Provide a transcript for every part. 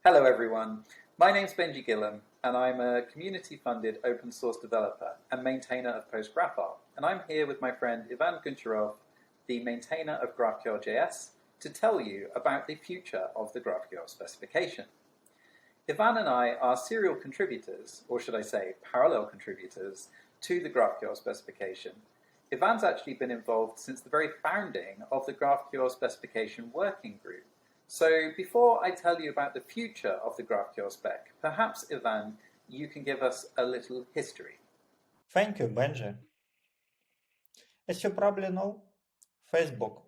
Hello everyone, my name's Benjie and I'm a community-funded open source developer and maintainer of PostGraphQL, and I'm here with my friend Ivan Goncharov, the maintainer of GraphQL.js, to tell you about the future of the GraphQL specification. Ivan and I are serial contributors, or should I say parallel contributors, to the GraphQL specification. Ivan's actually been involved since the very founding of the GraphQL Specification Working Group. So before I tell you about the future of the GraphQL spec, perhaps, Ivan, you can give us a little history. Thank you, Benjie. As you probably know, Facebook,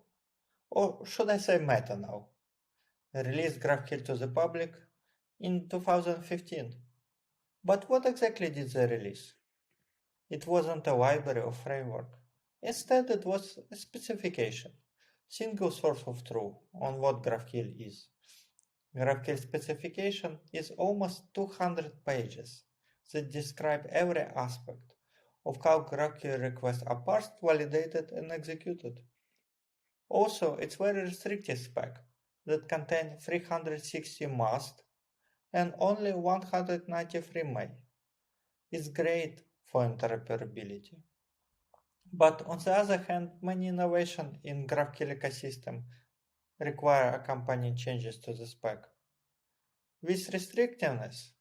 or should I say Meta now, released GraphQL to the public in 2015. But what exactly did they release? It wasn't a library or framework. Instead, it was a specification, single source of truth on what GraphQL is. GraphQL specification is almost 200 pages that describe every aspect of how GraphQL requests are parsed, validated, and executed. Also, it's very restrictive spec that contains 360 must and only 193 may. It's great for interoperability. But on the other hand, many innovations in GraphQL ecosystem require accompanying changes to the spec. This restrictiveness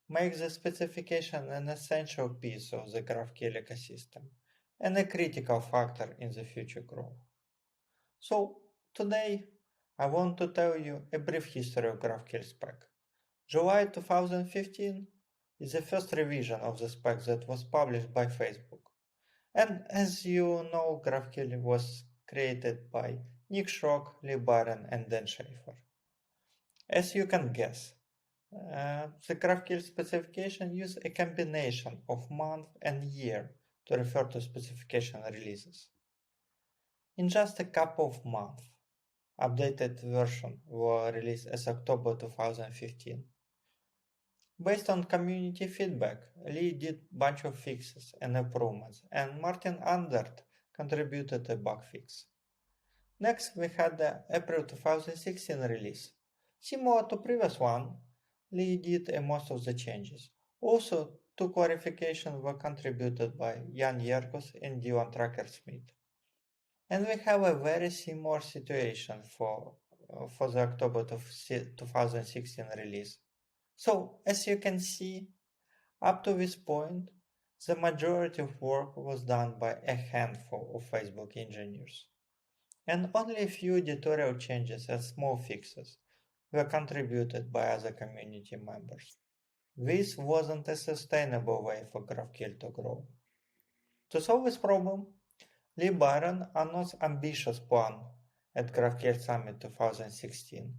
makes the specification an essential piece of the GraphQL ecosystem and a critical factor in the future growth. So today I want to tell you a brief history of GraphQL spec. July 2015 is the first revision of the spec that was published by Facebook. And as you know, GraphQL was created by Nick Schrock, Lee Byron, and Dan Schaefer. As you can guess, the GraphQL specification uses a combination of month and year to refer to specification releases. In just a couple of months, updated versions were released as October 2015. Based on community feedback, Lee did a bunch of fixes and improvements, and Martin Andert contributed a bug fix. Next, we had the April 2016 release. Similar to previous one, Lee did most of the changes. Also, two clarifications were contributed by Jan Yergos and Dylan Tracker-Smith. And we have a very similar situation for the October 2016 release. So, as you can see, up to this point, the majority of work was done by a handful of Facebook engineers. And only a few editorial changes and small fixes were contributed by other community members. This wasn't a sustainable way for GraphQL to grow. To solve this problem, Lee Byron announced ambitious plan at GraphQL Summit 2016,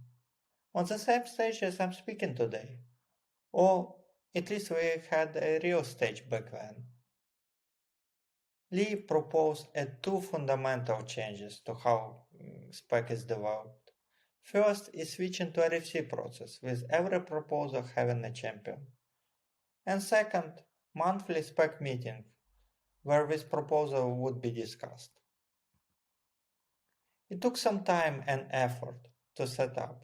on the same stage as I'm speaking today, or at least we had a real stage back then. Lee proposed two fundamental changes to how spec is developed. First is switching to a RFC process, with every proposal having a champion. And second, monthly spec meeting, where this proposal would be discussed. It took some time and effort to set up,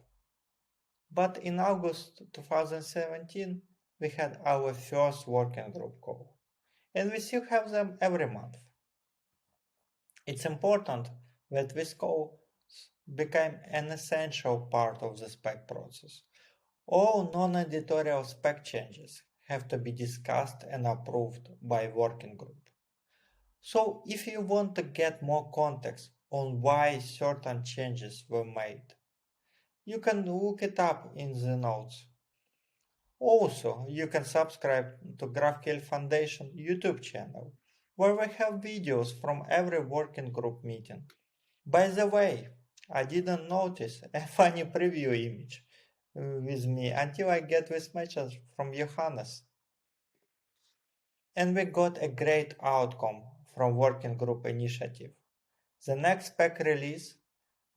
but in August 2017 we had our first working group call, and we still have them every month. It's important that this call became an essential part of the spec process. All non-editorial spec changes have to be discussed and approved by working group. So if you want to get more context on why certain changes were made, you can look it up in the notes. Also, you can subscribe to GraphQL Foundation YouTube channel, where we have videos from every working group meeting. By the way, I didn't notice a funny preview image with me until I get this message from Johannes. And we got a great outcome from working group initiative. The next spec release,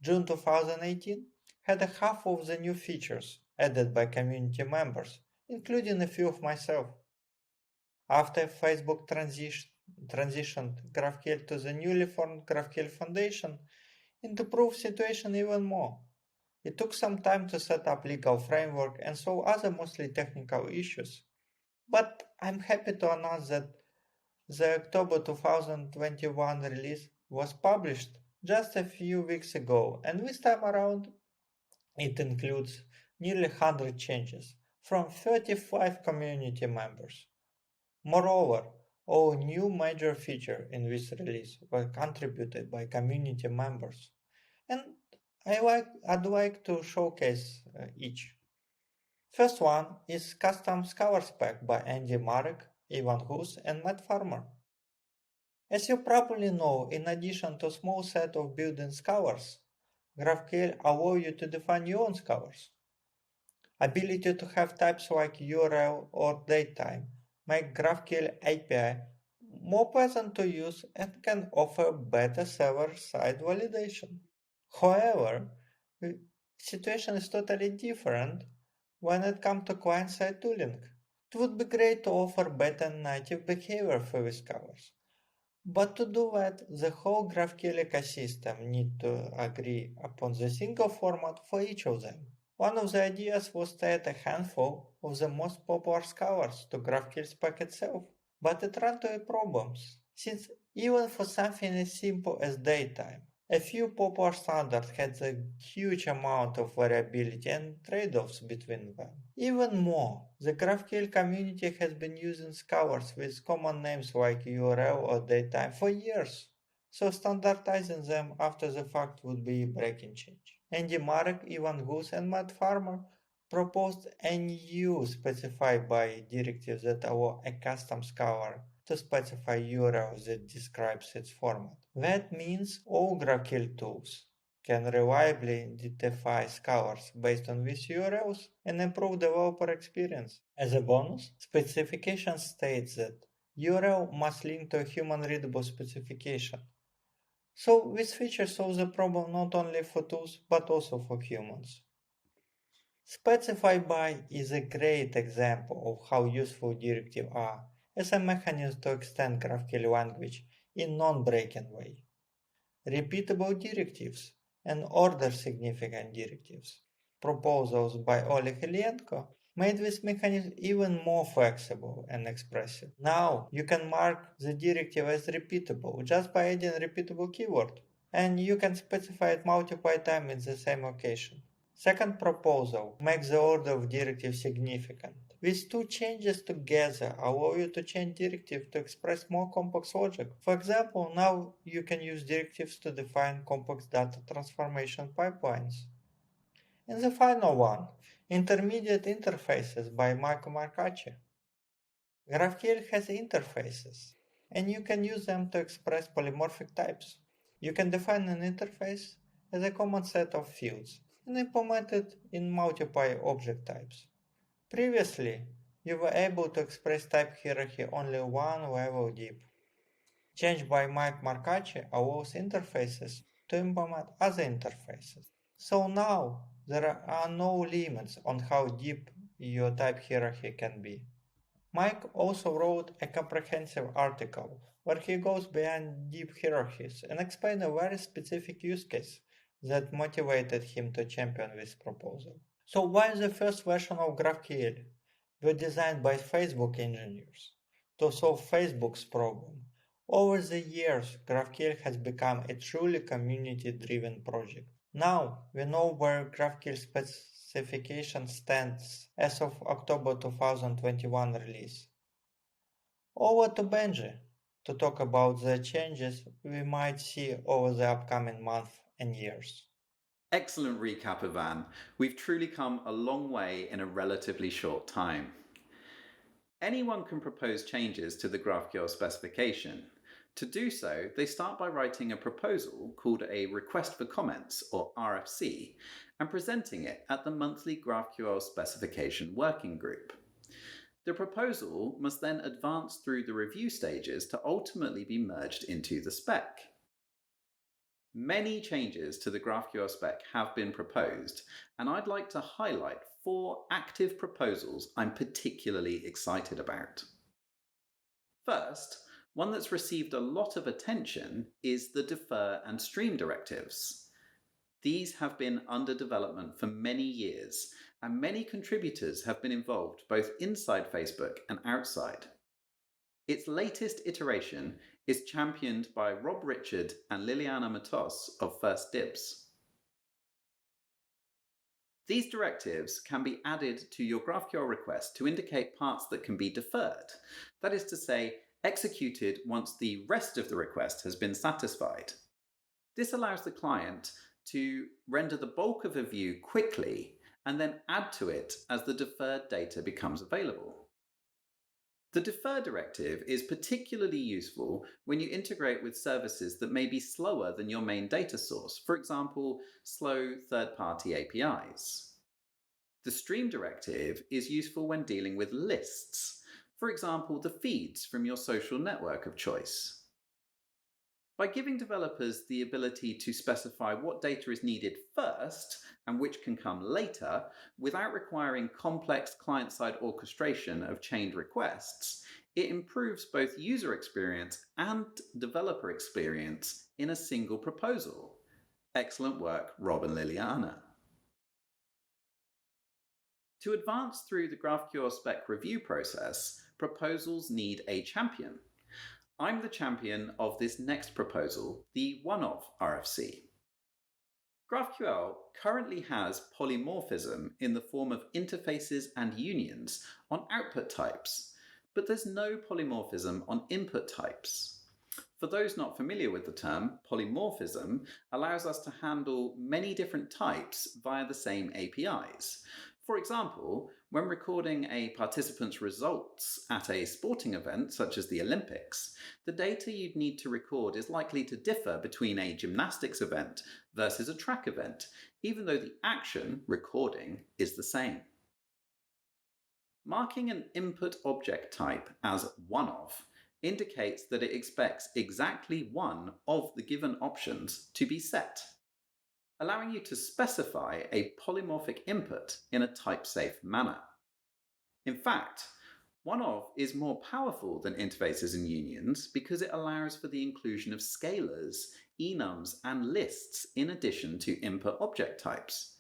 June 2018, had a half of the new features added by community members, including a few of myself. After Facebook transitioned GraphQL to the newly formed GraphQL Foundation, it improved situation even more. It took some time to set up legal framework and solve other mostly technical issues. But I'm happy to announce that the October 2021 release was published just a few weeks ago, and this time around it includes nearly 100 changes from 35 community members. Moreover, all new major features in this release were contributed by community members, and I'd like to showcase each. First one is Custom Scholar Spec by Andy Marek, Ivan Hus, and Matt Farmer. As you probably know, in addition to a small set of built-in scholars, GraphQL allows you to define your own scholars. Ability to have types like URL or datetime make GraphQL API more pleasant to use and can offer better server-side validation. However, the situation is totally different when it comes to client-side tooling. It would be great to offer better native behavior for these scholars. But to do that, the whole GraphQL ecosystem needs to agree upon the single format for each of them. One of the ideas was to add a handful of the most popular scholars to GraphQL Spec itself, but it ran into problems, since even for something as simple as datetime, a few popular standards had a huge amount of variability and trade-offs between them. Even more, the GraphQL community has been using scholars with common names like URL or datetime for years, so standardizing them after the fact would be a breaking change. Andy Marek, Ivan Goose, and Matt Farmer proposed a new specified by directives that allow a custom scholar to specify URL that describes its format. That means all GraphQL tools can reliably identify scholars based on these URLs and improve developer experience. As a bonus, specification states that URL must link to a human-readable specification. So this feature solves the problem not only for tools but also for humans. Specify by is a great example of how useful directives are as a mechanism to extend GraphQL language in non-breaking way. Repeatable directives and order significant directives, proposals by Oleg Ilienko, made this mechanism even more flexible and expressive. Now you can mark the directive as repeatable just by adding a repeatable keyword, and you can specify it multiple times in the same location. Second proposal makes the order of directives significant. These two changes together allow you to change directive to express more complex logic. For example, now you can use directives to define complex data transformation pipelines. And the final one, intermediate interfaces by Marco Marcacci. GraphQL has interfaces, and you can use them to express polymorphic types. You can define an interface as a common set of fields and implement it in multiple object types. Previously, you were able to express type hierarchy only one level deep. Change by Mike Marcacci allows interfaces to implement other interfaces. So now there are no limits on how deep your type hierarchy can be. Mike also wrote a comprehensive article where he goes beyond deep hierarchies and explains a very specific use case that motivated him to champion this proposal. So why the first version of GraphQL were designed by Facebook engineers to solve Facebook's problem? Over the years, GraphQL has become a truly community-driven project. Now we know where GraphQL Specification stands as of October 2021 release. Over to Benjie to talk about the changes we might see over the upcoming months and years. Excellent recap, Ivan. We've truly come a long way in a relatively short time. Anyone can propose changes to the GraphQL specification. To do so, they start by writing a proposal called a Request for Comments, or RFC, and presenting it at the monthly GraphQL Specification Working Group. The proposal must then advance through the review stages to ultimately be merged into the spec. Many changes to the GraphQL spec have been proposed, and I'd like to highlight 4 active proposals I'm particularly excited about. First, one that's received a lot of attention is the defer and stream directives. These have been under development for many years, and many contributors have been involved both inside Facebook and outside. Its latest iteration is championed by Rob Richard and Liliana Matos of First Dibs. These directives can be added to your GraphQL request to indicate parts that can be deferred, that is to say, executed once the rest of the request has been satisfied. This allows the client to render the bulk of a view quickly and then add to it as the deferred data becomes available. The defer directive is particularly useful when you integrate with services that may be slower than your main data source, for example, slow third-party APIs. The stream directive is useful when dealing with lists, for example, the feeds from your social network of choice. By giving developers the ability to specify what data is needed first and which can come later, without requiring complex client-side orchestration of chained requests, it improves both user experience and developer experience in a single proposal. Excellent work, Rob and Liliana. To advance through the GraphQL Spec review process, proposals need a champion. I'm the champion of this next proposal, the one-of RFC. GraphQL currently has polymorphism in the form of interfaces and unions on output types, but there's no polymorphism on input types. For those not familiar with the term, polymorphism allows us to handle many different types via the same APIs. For example, when recording a participant's results at a sporting event, such as the Olympics, the data you'd need to record is likely to differ between a gymnastics event versus a track event, even though the action, recording, is the same. Marking an input object type as one-of indicates that it expects exactly one of the given options to be set, allowing you to specify a polymorphic input in a type-safe manner. In fact, one-of is more powerful than interfaces and unions because it allows for the inclusion of scalars, enums, and lists in addition to input object types.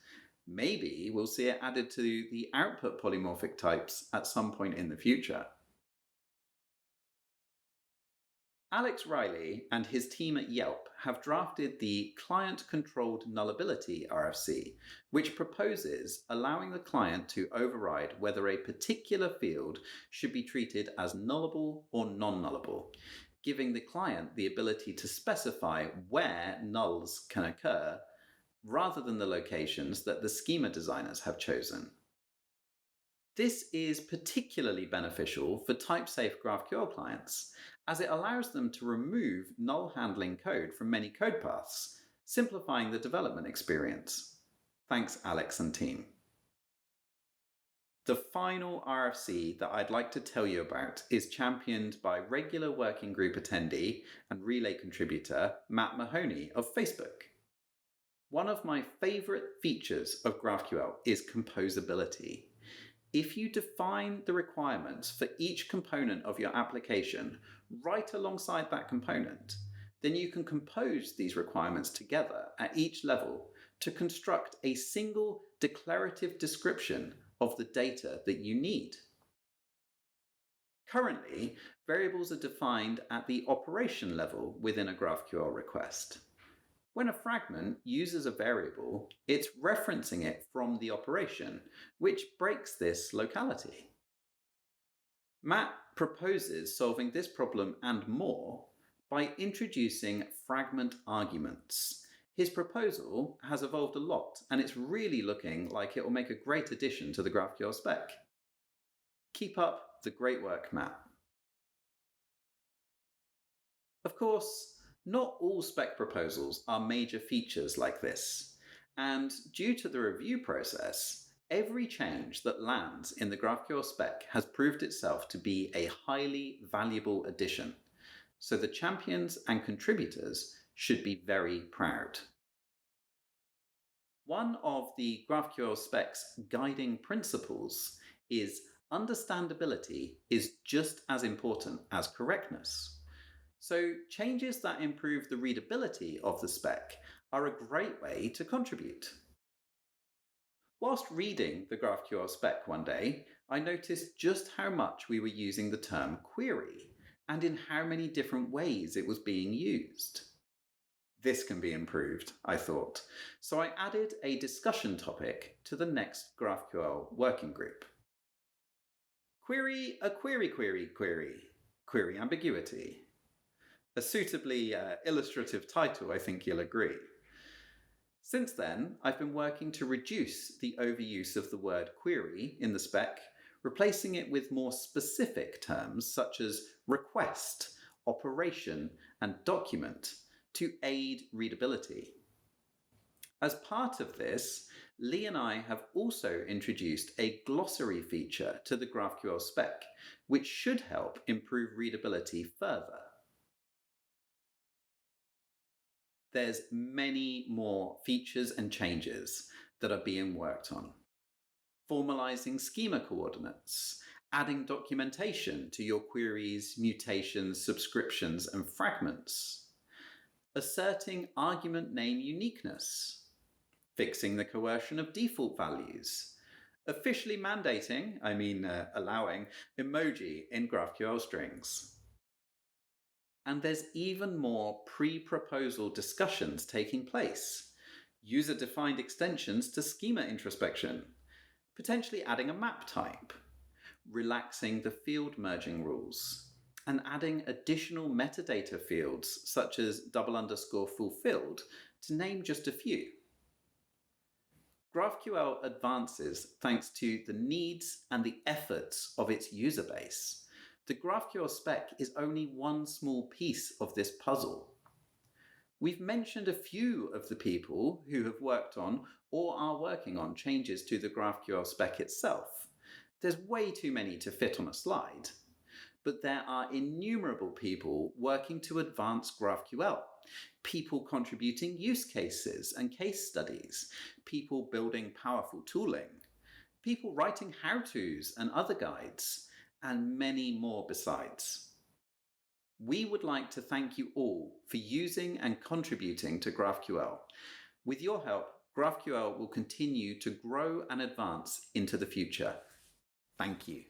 Maybe we'll see it added to the output polymorphic types at some point in the future. Alex Riley and his team at Yelp have drafted the Client-Controlled Nullability RFC, which proposes allowing the client to override whether a particular field should be treated as nullable or non-nullable, giving the client the ability to specify where nulls can occur rather than the locations that the schema designers have chosen. This is particularly beneficial for type-safe GraphQL clients, as it allows them to remove null handling code from many code paths, simplifying the development experience. Thanks, Alex and team. The final RFC that I'd like to tell you about is championed by regular working group attendee and Relay contributor Matt Mahoney of Facebook. One of my favorite features of GraphQL is composability. If you define the requirements for each component of your application right alongside that component, then you can compose these requirements together at each level to construct a single declarative description of the data that you need. Currently, variables are defined at the operation level within a GraphQL request. When a fragment uses a variable, it's referencing it from the operation, which breaks this locality. Matt proposes solving this problem and more by introducing fragment arguments. His proposal has evolved a lot, and it's really looking like it will make a great addition to the GraphQL spec. Keep up the great work, Matt. Of course, not all spec proposals are major features like this, and due to the review process, every change that lands in the GraphQL spec has proved itself to be a highly valuable addition, so the champions and contributors should be very proud. One of the GraphQL spec's guiding principles is understandability is just as important as correctness. So changes that improve the readability of the spec are a great way to contribute. Whilst reading the GraphQL spec one day, I noticed just how much we were using the term query and in how many different ways it was being used. This can be improved, I thought, so I added a discussion topic to the next GraphQL working group. Query a query ambiguity. A suitably illustrative title, I think you'll agree. Since then, I've been working to reduce the overuse of the word query in the spec, replacing it with more specific terms such as request, operation, and document to aid readability. As part of this, Lee and I have also introduced a glossary feature to the GraphQL spec, which should help improve readability further. There's many more features and changes that are being worked on. Formalizing schema coordinates, adding documentation to your queries, mutations, subscriptions, and fragments, asserting argument name uniqueness, fixing the coercion of default values, officially allowing emoji in GraphQL strings. And there's even more pre-proposal discussions taking place, user-defined extensions to schema introspection, potentially adding a map type, relaxing the field merging rules, and adding additional metadata fields such as _fulfilled, to name just a few. GraphQL advances thanks to the needs and the efforts of its user base. The GraphQL spec is only one small piece of this puzzle. We've mentioned a few of the people who have worked on or are working on changes to the GraphQL spec itself. There's way too many to fit on a slide. But there are innumerable people working to advance GraphQL, people contributing use cases and case studies, people building powerful tooling, people writing how-tos and other guides, and many more besides. We would like to thank you all for using and contributing to GraphQL. With your help, GraphQL will continue to grow and advance into the future. Thank you.